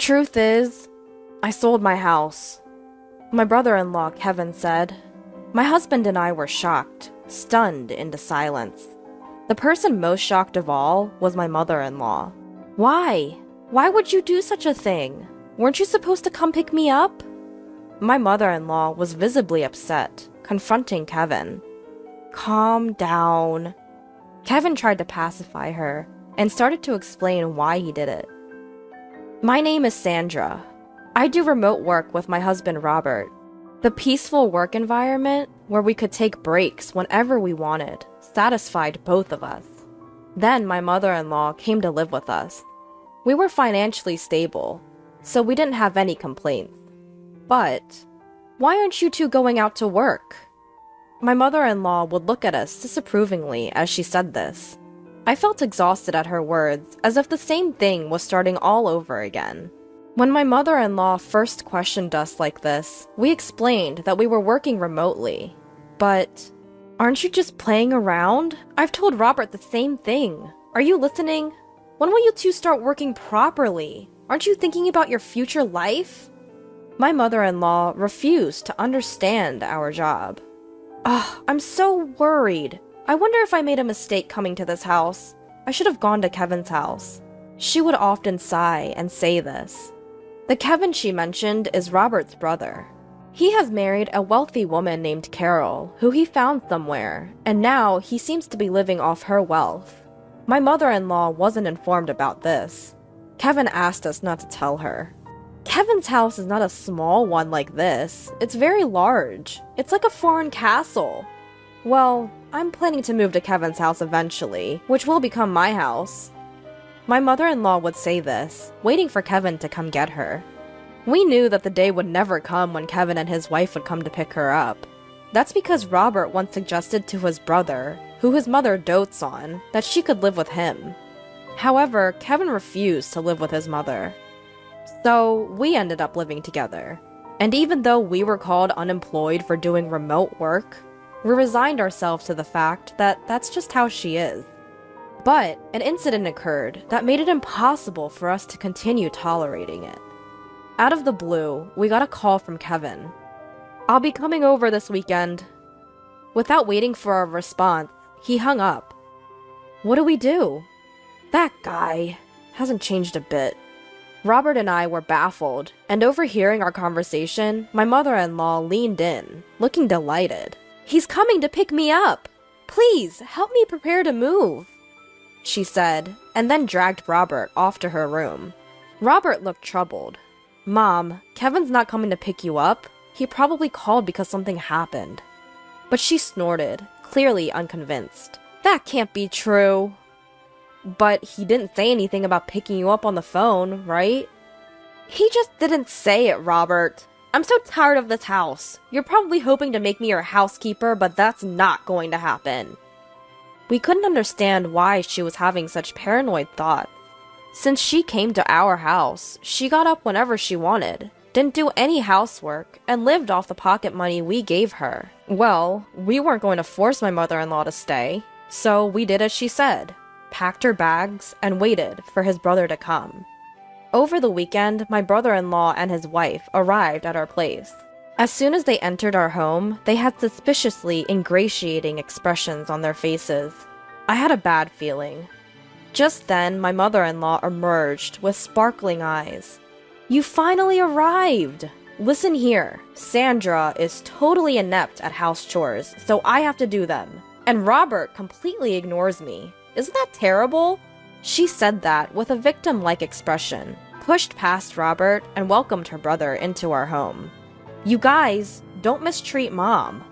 Truth is, I sold my house. My brother-in-law, Kevin, said. My husband and I were shocked, stunned into silence. The person most shocked of all was my mother-in-law. Why? Why would you do such a thing? Weren't you supposed to come pick me up? My mother-in-law was visibly upset, confronting Kevin. Calm down. Kevin tried to pacify her and started to explain why he did it. My name is Sandra. I do remote work with my husband Robert. The peaceful work environment where we could take breaks whenever we wanted satisfied both of us. Then my mother-in-law came to live with us. We were financially stable, so we didn't have any complaints. But why aren't you two going out to work? My mother-in-law would look at us disapprovingly as she said this. I felt exhausted at her words, as if the same thing was starting all over again. When my mother-in-law first questioned us like this, we explained that we were working remotely. But, aren't you just playing around? I've told Robert the same thing. Are you listening? When will you two start working properly? Aren't you thinking about your future life? My mother-in-law refused to understand our job. Ugh, I'm so worried. I wonder if I made a mistake coming to this house. I should have gone to Kevin's house. She would often sigh and say this. The Kevin she mentioned is Robert's brother. He has married a wealthy woman named Carol, who he found somewhere, and now he seems to be living off her wealth. My mother-in-law wasn't informed about this. Kevin asked us not to tell her. Kevin's house is not a small one like this. It's very large. It's like a foreign castle. Well, I'm planning to move to Kevin's house eventually, which will become my house. My mother-in-law would say this, waiting for Kevin to come get her. We knew that the day would never come when Kevin and his wife would come to pick her up. That's because Robert once suggested to his brother, who his mother dotes on, that she could live with him. However, Kevin refused to live with his mother. So, we ended up living together. And even though we were called unemployed for doing remote work, we resigned ourselves to the fact that that's just how she is. But an incident occurred that made it impossible for us to continue tolerating it. Out of the blue, we got a call from Kevin. I'll be coming over this weekend. Without waiting for a response, he hung up. What do we do? That guy hasn't changed a bit. Robert and I were baffled, and overhearing our conversation, my mother-in-law leaned in, looking delighted. He's coming to pick me up. Please, help me prepare to move, she said, and then dragged Robert off to her room. Robert looked troubled. Mom, Kevin's not coming to pick you up. He probably called because something happened. But she snorted, clearly unconvinced. That can't be true. But he didn't say anything about picking you up on the phone, right? He just didn't say it, Robert. I'm so tired of this house. You're probably hoping to make me your housekeeper, but that's not going to happen. We couldn't understand why she was having such paranoid thoughts. Since she came to our house, she got up whenever she wanted, didn't do any housework, and lived off the pocket money we gave her. Well, we weren't going to force my mother-in-law to stay, so we did as she said, packed her bags, and waited for his brother to come. Over the weekend, my brother-in-law and his wife arrived at our place. As soon as they entered our home, they had suspiciously ingratiating expressions on their faces. I had a bad feeling. Just then, my mother-in-law emerged with sparkling eyes. You finally arrived! Listen here, Sandra is totally inept at house chores, so I have to do them. And Robert completely ignores me. Isn't that terrible? She said that with a victim-like expression, pushed past Robert, and welcomed her brother into our home. You guys, don't mistreat Mom.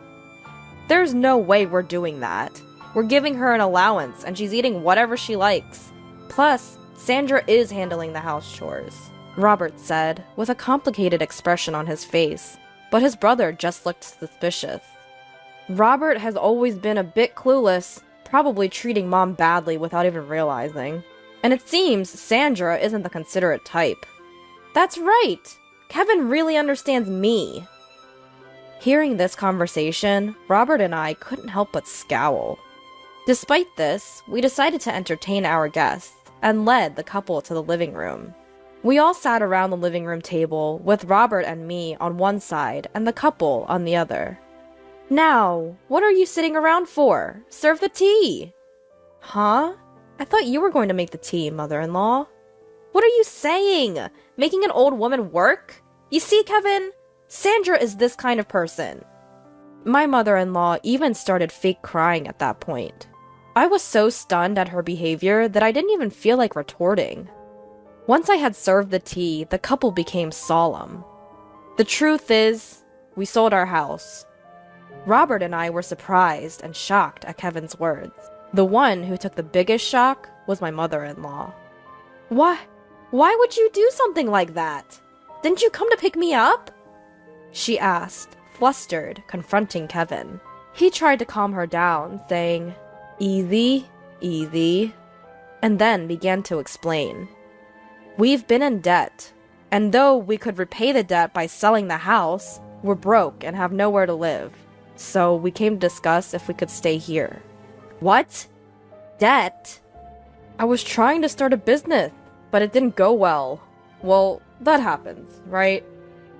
There's no way we're doing that. We're giving her an allowance, and she's eating whatever she likes. Plus, Sandra is handling the house chores, Robert said, with a complicated expression on his face, but his brother just looked suspicious. Robert has always been a bit clueless, probably treating Mom badly without even realizing. And it seems Sandra isn't the considerate type. That's right! Kevin really understands me. Hearing this conversation, Robert and I couldn't help but scowl. Despite this, we decided to entertain our guests, and led the couple to the living room. We all sat around the living room table, with Robert and me on one side and the couple on the other. "Now, what are you sitting around for? Serve the tea!" "Huh? I thought you were going to make the tea, mother-in-law." "What are you saying? Making an old woman work? You see, Kevin? Sandra is this kind of person." My mother-in-law even started fake crying at that point. I was so stunned at her behavior that I didn't even feel like retorting. Once I had served the tea, the couple became solemn. The truth is, we sold our house. Robert and I were surprised and shocked at Kevin's words. The one who took the biggest shock was my mother-in-law. Why would you do something like that? Didn't you come to pick me up?" she asked, flustered, confronting Kevin. He tried to calm her down, saying, "Easy, easy," and then began to explain. "We've been in debt, and though we could repay the debt by selling the house, we're broke and have nowhere to live. So we came to discuss if we could stay here." "What? Debt?" "I was trying to start a business, but it didn't go well. Well, that happens, right?"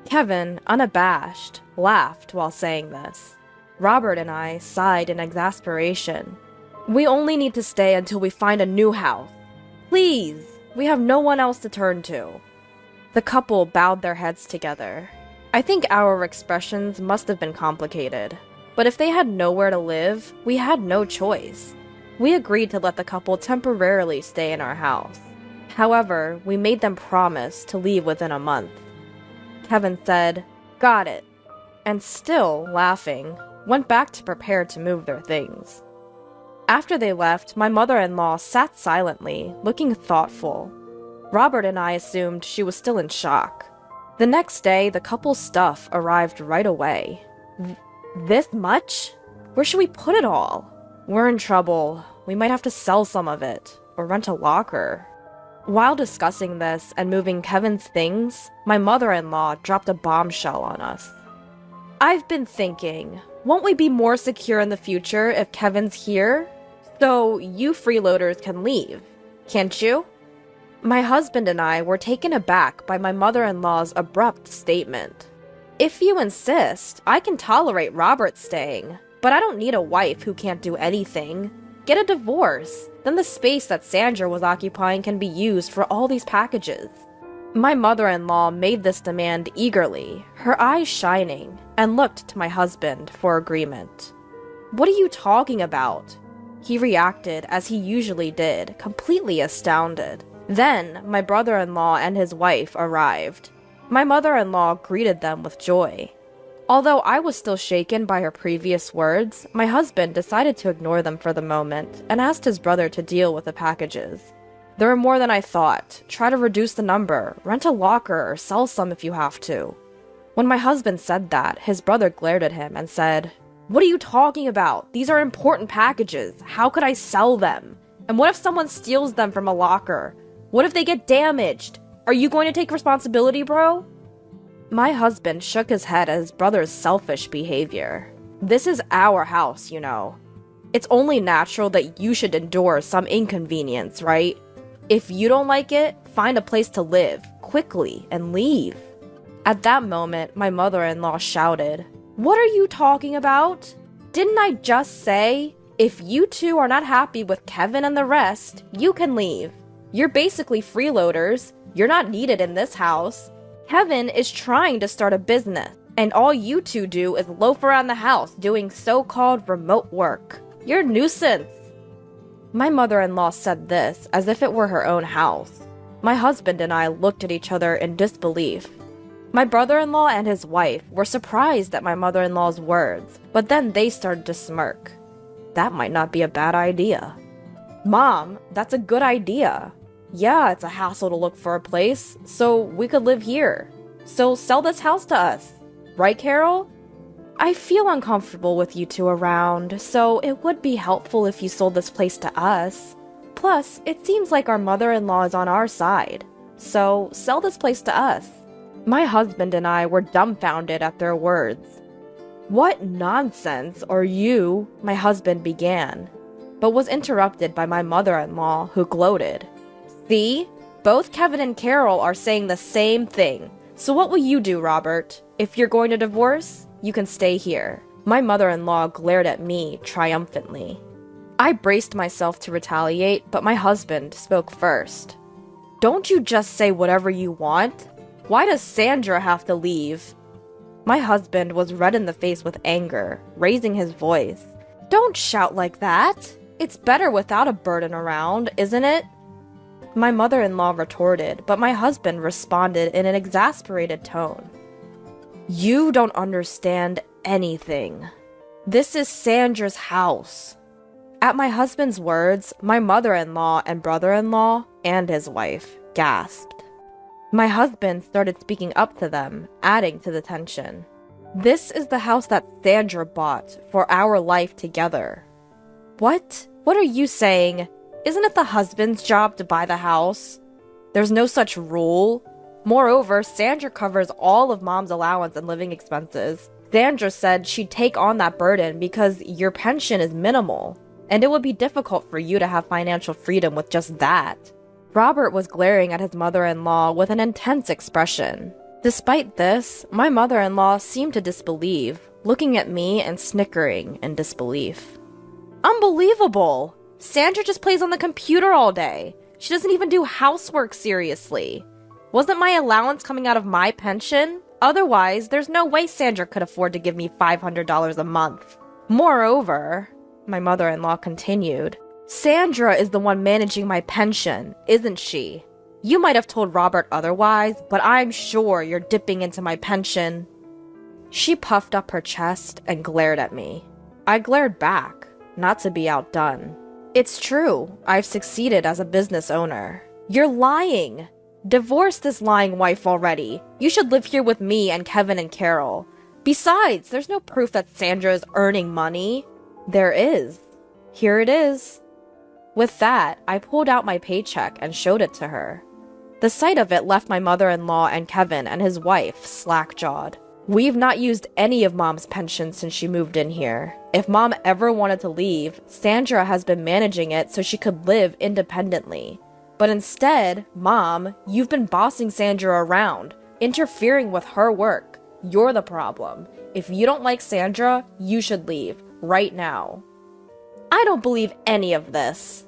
Kevin, unabashed, laughed while saying this. Robert and I sighed in exasperation. "We only need to stay until we find a new house. Please, we have no one else to turn to." The couple bowed their heads together. I think our expressions must have been complicated, but if they had nowhere to live, we had no choice. We agreed to let the couple temporarily stay in our house. However, we made them promise to leave within a month. Kevin said, "Got it," and still laughing, went back to prepare to move their things. After they left, my mother-in-law sat silently, looking thoughtful. Robert and I assumed she was still in shock. The next day, the couple's stuff arrived right away. This much? Where should we put it all? We're in trouble. We might have to sell some of it, or rent a locker. While discussing this and moving Kevin's things, my mother-in-law dropped a bombshell on us. "I've been thinking, won't we be more secure in the future if Kevin's here? So you freeloaders can leave, can't you?" My husband and I were taken aback by my mother-in-law's abrupt statement. "If you insist, I can tolerate Robert staying, but I don't need a wife who can't do anything. Get a divorce, then the space that Sandra was occupying can be used for all these packages." My mother-in-law made this demand eagerly, her eyes shining, and looked to my husband for agreement. "What are you talking about?" He reacted as he usually did, completely astounded. Then, my brother-in-law and his wife arrived. My mother-in-law greeted them with joy. Although I was still shaken by her previous words, my husband decided to ignore them for the moment and asked his brother to deal with the packages. "There are more than I thought. Try to reduce the number, rent a locker, or sell some if you have to." When my husband said that, his brother glared at him and said, "What are you talking about? These are important packages. How could I sell them? And what if someone steals them from a locker? What if they get damaged? Are you going to take responsibility, bro?" My husband shook his head at his brother's selfish behavior. "This is our house, you know. It's only natural that you should endure some inconvenience, right? If you don't like it, find a place to live, quickly, and leave." At that moment, my mother-in-law shouted, "What are you talking about? Didn't I just say, if you two are not happy with Kevin and the rest, you can leave? You're basically freeloaders. You're not needed in this house. Kevin is trying to start a business, and all you two do is loaf around the house doing so-called remote work. You're a nuisance." My mother-in-law said this as if it were her own house. My husband and I looked at each other in disbelief. My brother-in-law and his wife were surprised at my mother-in-law's words, but then they started to smirk. That might not be a bad idea. "Mom, that's a good idea. Yeah, it's a hassle to look for a place, so we could live here. So sell this house to us. Right, Carol? I feel uncomfortable with you two around, so it would be helpful if you sold this place to us. Plus, it seems like our mother-in-law is on our side. So sell this place to us." My husband and I were dumbfounded at their words. "What nonsense are you?" my husband began, but was interrupted by my mother-in-law, who gloated. "See? Both Kevin and Carol are saying the same thing. So what will you do, Robert? If you're going to divorce, you can stay here. My mother-in-law glared at me triumphantly. I braced myself to retaliate, but my husband spoke first. Don't you just say whatever you want? Why does Sandra have to leave? My husband was red in the face with anger, raising his voice. Don't shout like that. It's better without a burden around, isn't it? My mother-in-law retorted, but my husband responded in an exasperated tone. You don't understand anything. This is Sandra's house. At my husband's words, my mother-in-law and brother-in-law and his wife gasped. My husband started speaking up to them, adding to the tension. This is the house that Sandra bought for our life together. What? What are you saying? Isn't it the husband's job to buy the house? There's no such rule. Moreover, Sandra covers all of Mom's allowance and living expenses. Sandra said she'd take on that burden because your pension is minimal, and it would be difficult for you to have financial freedom with just that. Robert was glaring at his mother-in-law with an intense expression. Despite this, my mother-in-law seemed to disbelieve, looking at me and snickering in disbelief. Unbelievable! Sandra just plays on the computer all day. She doesn't even do housework seriously. Wasn't my allowance coming out of my pension? Otherwise, there's no way Sandra could afford to give me $500 a month. Moreover, my mother-in-law continued, Sandra is the one managing my pension, isn't she? You might have told Robert otherwise, but I'm sure you're dipping into my pension. She puffed up her chest and glared at me. I glared back, not to be outdone. It's true, I've succeeded as a business owner. You're lying! Divorce this lying wife already. You should live here with me and Kevin and Carol. Besides, there's no proof that Sandra is earning money. There is. Here it is. With that, I pulled out my paycheck and showed it to her. The sight of it left my mother-in-law and Kevin and his wife slack-jawed. We've not used any of Mom's pension since she moved in here. If Mom ever wanted to leave, Sandra has been managing it so she could live independently. But instead, Mom, you've been bossing Sandra around, interfering with her work. You're the problem. If you don't like Sandra, you should leave, right now. I don't believe any of this.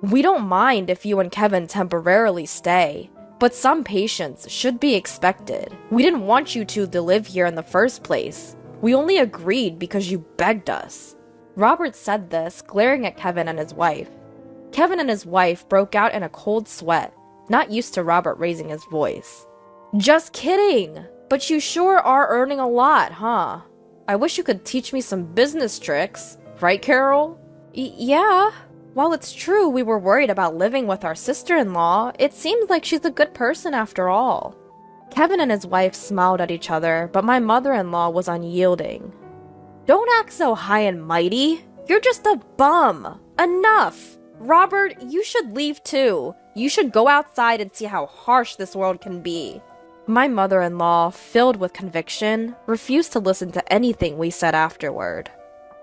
We don't mind if you and Kevin temporarily stay, but some patience should be expected. We didn't want you two to live here in the first place. We only agreed because you begged us. Robert said this, glaring at Kevin and his wife. Kevin and his wife broke out in a cold sweat, not used to Robert raising his voice. Just kidding! But you sure are earning a lot, huh? I wish you could teach me some business tricks. Right, Carol? Yeah. While it's true we were worried about living with our sister-in-law, it seems like she's a good person after all. Kevin and his wife smiled at each other, but my mother-in-law was unyielding. Don't act so high and mighty. You're just a bum. Enough. Robert, you should leave too. You should go outside and see how harsh this world can be. My mother-in-law, filled with conviction, refused to listen to anything we said afterward.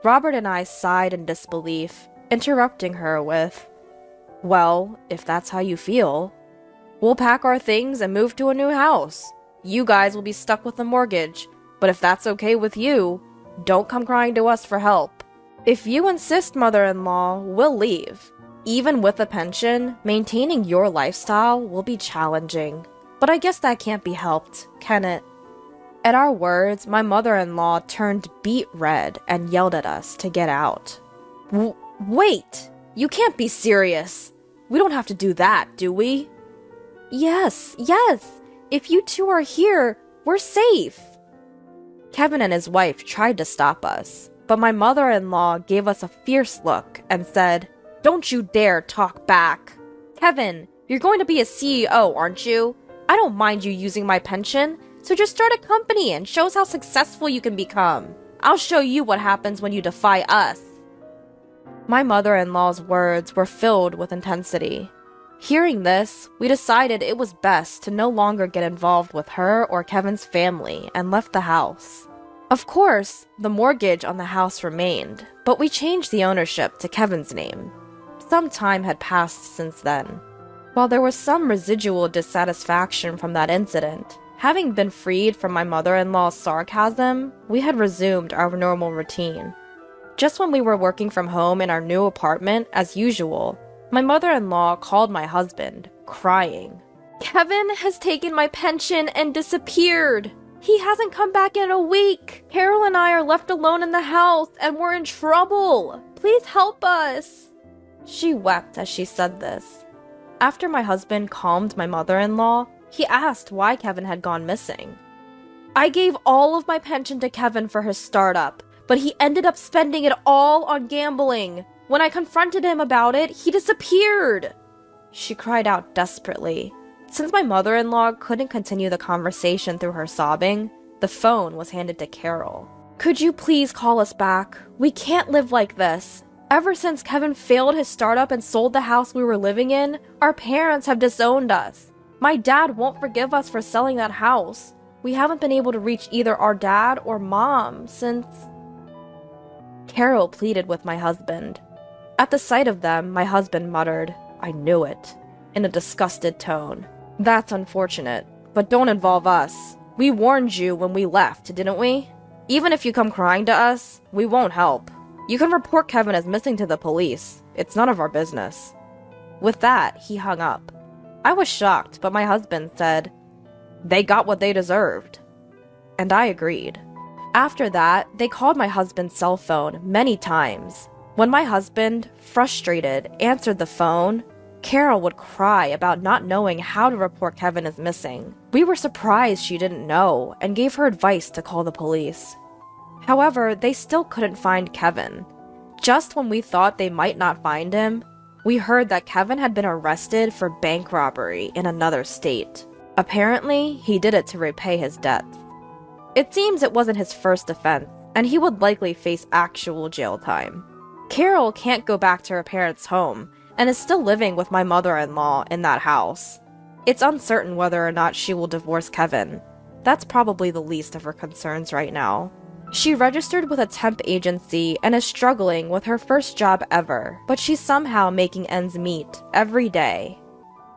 Robert and I sighed in disbelief, interrupting her with, well, if that's how you feel, we'll pack our things and move to a new house. You guys will be stuck with the mortgage, but if that's okay with you, don't come crying to us for help. If you insist, mother-in-law, we'll leave. Even with a pension, maintaining your lifestyle will be challenging. But I guess that can't be helped, can it? At our words, my mother-in-law turned beet red and yelled at us to get out. Wait! You can't be serious! We don't have to do that, do we? Yes! If you two are here, we're safe! Kevin and his wife tried to stop us, but my mother-in-law gave us a fierce look and said, Don't you dare talk back! Kevin, you're going to be a CEO, aren't you? I don't mind you using my pension, so just start a company and show us how successful you can become. I'll show you what happens when you defy us. My mother-in-law's words were filled with intensity. Hearing this, we decided it was best to no longer get involved with her or Kevin's family and left the house. Of course, the mortgage on the house remained, but we changed the ownership to Kevin's name. Some time had passed since then. While there was some residual dissatisfaction from that incident, having been freed from my mother-in-law's sarcasm, we had resumed our normal routine. Just when we were working from home in our new apartment, as usual, my mother-in-law called my husband, crying. "Kevin has taken my pension and disappeared! He hasn't come back in a week! Carol and I are left alone in the house and we're in trouble! Please help us!" She wept as she said this. After my husband calmed my mother-in-law, he asked why Kevin had gone missing. "I gave all of my pension to Kevin for his startup, but he ended up spending it all on gambling. When I confronted him about it, he disappeared!" She cried out desperately. Since my mother-in-law couldn't continue the conversation through her sobbing, the phone was handed to Carol. "Could you please call us back? We can't live like this. Ever since Kevin failed his startup and sold the house we were living in, our parents have disowned us. My dad won't forgive us for selling that house. We haven't been able to reach either our dad or mom since..." Carol pleaded with my husband. At the sight of them, my husband muttered, "I knew it," in a disgusted tone. "That's unfortunate, but don't involve us. We warned you when we left, didn't we? Even if you come crying to us, we won't help. You can report Kevin as missing to the police. It's none of our business." With that, he hung up. I was shocked, but my husband said, "They got what they deserved." And I agreed. After that, they called my husband's cell phone many times. When my husband, frustrated, answered the phone, Carol would cry about not knowing how to report Kevin as missing. We were surprised she didn't know and gave her advice to call the police. However, they still couldn't find Kevin. Just when we thought they might not find him, we heard that Kevin had been arrested for bank robbery in another state. Apparently, he did it to repay his debts. It seems it wasn't his first offense, and he would likely face actual jail time. Carol can't go back to her parents' home, and is still living with my mother-in-law in that house. It's uncertain whether or not she will divorce Kevin. That's probably the least of her concerns right now. She registered with a temp agency and is struggling with her first job ever, but she's somehow making ends meet every day.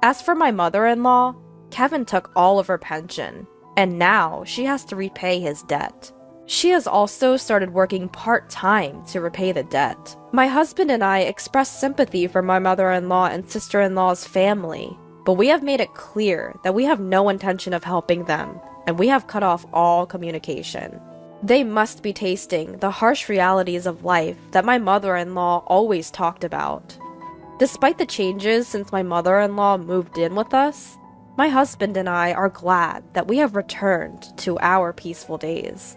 As for my mother-in-law, Kevin took all of her pension, and now she has to repay his debt. She has also started working part-time to repay the debt. My husband and I expressed sympathy for my mother-in-law and sister-in-law's family, but we have made it clear that we have no intention of helping them, and we have cut off all communication. They must be tasting the harsh realities of life that my mother-in-law always talked about. Despite the changes since my mother-in-law moved in with us, my husband and I are glad that we have returned to our peaceful days.